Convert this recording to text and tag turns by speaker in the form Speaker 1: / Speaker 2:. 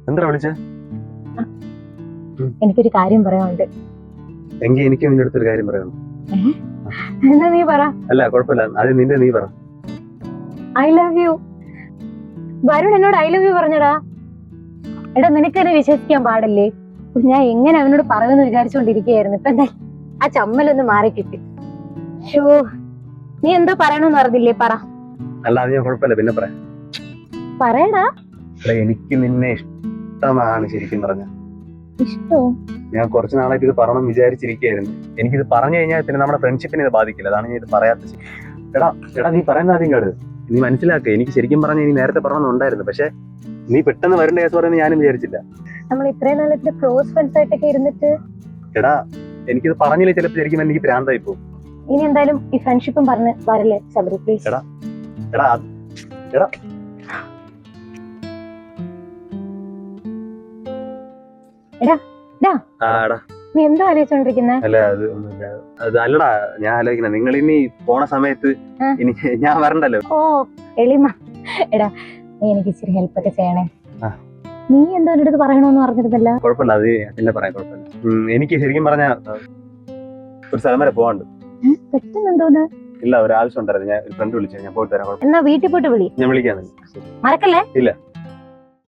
Speaker 1: എന്താ വിളിച്ചേ?
Speaker 2: എനിക്കൊരു കാര്യം പറയാനുണ്ട്.
Speaker 1: എങ്കിൽ എനിക്ക് നിന്റെ അടുത്തൊരു കാര്യം പറയണം.
Speaker 2: എന്താ നീ പറ.
Speaker 1: അല്ല കുഴപ്പമില്ല, അത് നിന്റെ നീ പറ.
Speaker 2: I love you. വരുൺ എന്നോട് ഐ ലവ് യു പറഞ്ഞടാ. എടാ നിനക്കെന്നെ വിശ്വസിക്കാൻ പാടില്ലേ? ഞാൻ എങ്ങനെ അവനോട് പറയുമെന്ന് വിചാരിച്ചുകൊണ്ടിരിക്കുകയായിരുന്നു. ഇപ്പൊ എന്താ ആ ചമ്മലൊന്ന് മാറി കിട്ടി. ഷോ നീ എന്താ പറയണമെന്ന് പറഞ്ഞില്ലേ? പറ.
Speaker 1: അല്ല അത് ഞാൻ കുഴപ്പമില്ല, പിന്നെ പറയാം.
Speaker 2: പറയടാ.
Speaker 1: എനിക്ക് നിന്നെ ഇഷ്ടമാണ് ശരിക്കും പറഞ്ഞ.
Speaker 2: ഇഷ്ടോ?
Speaker 1: ഞാൻ കുറച്ച് നാളായിട്ട് ഇത് പറയണം വിചാരിച്ചിരിക്കുകയായിരുന്നു. എനിക്കിത് പറഞ്ഞു കഴിഞ്ഞാൽ പിന്നെ നമ്മുടെ ഫ്രണ്ട്ഷിപ്പിനെ ഇത് ബാധിക്കില്ല. അതാണ് ഞാൻ ഇത് പറയാത്തത്. എടാ നീ പറയുന്ന ആദ്യം കേട്. നീ മനസ്സിലാക്കുക, എനിക്ക് ശരിക്കും പറഞ്ഞാൽ ഇനി നേരത്തെ പറയണമെന്നുണ്ടായിരുന്നു. പക്ഷെ നീ പെട്ടെന്ന് വരേണ്ട കേസ് പറയുന്നത് ഞാനും വിചാരിച്ചില്ല.
Speaker 2: നമ്മൾ ഇത്രയും നാളത്തെ ക്ലോസ് ഫ്രണ്ട്സ് ആയിട്ടൊക്കെ ഇരുന്നിട്ട്
Speaker 1: എടാ എനിക്കിത് പറഞ്ഞില്ലേ ചിലപ്പോൾ ശരിക്കും എനിക്ക് ഭ്രാന്തായി പോകും.
Speaker 2: ഇനി എന്തായാലും ഈ ഫ്രണ്ട്ഷിപ്പും പറഞ്ഞ് വരല്ലേ ശബരി പ്ലീസ്.
Speaker 1: എടാ
Speaker 2: നീ എന്താ ആലോചിച്ചോണ്ടിരിക്കുന്നെ?
Speaker 1: അല്ല അത് അല്ലടാ, ഞാൻ ആലോചിക്കണ നിങ്ങൾ ഇനി പോണ സമയത്ത് ഇനി ഞാൻ വരണ്ടല്ലോ.
Speaker 2: ഓ എളിമ. എടാ നീ എനിക്ക് ഇച്ചിരി ഹെൽപ്പ് ഒക്കെ ചെയ്യണേ. നീ എന്താ എന്റെ അടുത്ത് പറയണോന്ന് പറഞ്ഞിരുന്നല്ല?
Speaker 1: കുഴപ്പമില്ല, അത് പിന്നെ പറയാം. കുഴപ്പമില്ല. എനിക്ക് ശരിക്കും പറഞ്ഞ ഒരു സ്ഥലം വരെ പോവാണ്ട്.
Speaker 2: പെട്ടെന്ന് എന്തോന്ന്?
Speaker 1: ഇല്ല, ഒരു ആവശ്യം ഉണ്ടായിരുന്നു. ഞാൻ ഒരു ഫ്രണ്ട് വിളിച്ചു, ഞാൻ പോയിട്ട് വരാം.
Speaker 2: എന്നാ വീട്ടിൽ പോയിട്ട് വിളി.
Speaker 1: ഞാൻ വിളിക്കാം.
Speaker 2: മറക്കല്ലേ?
Speaker 1: ഇല്ല.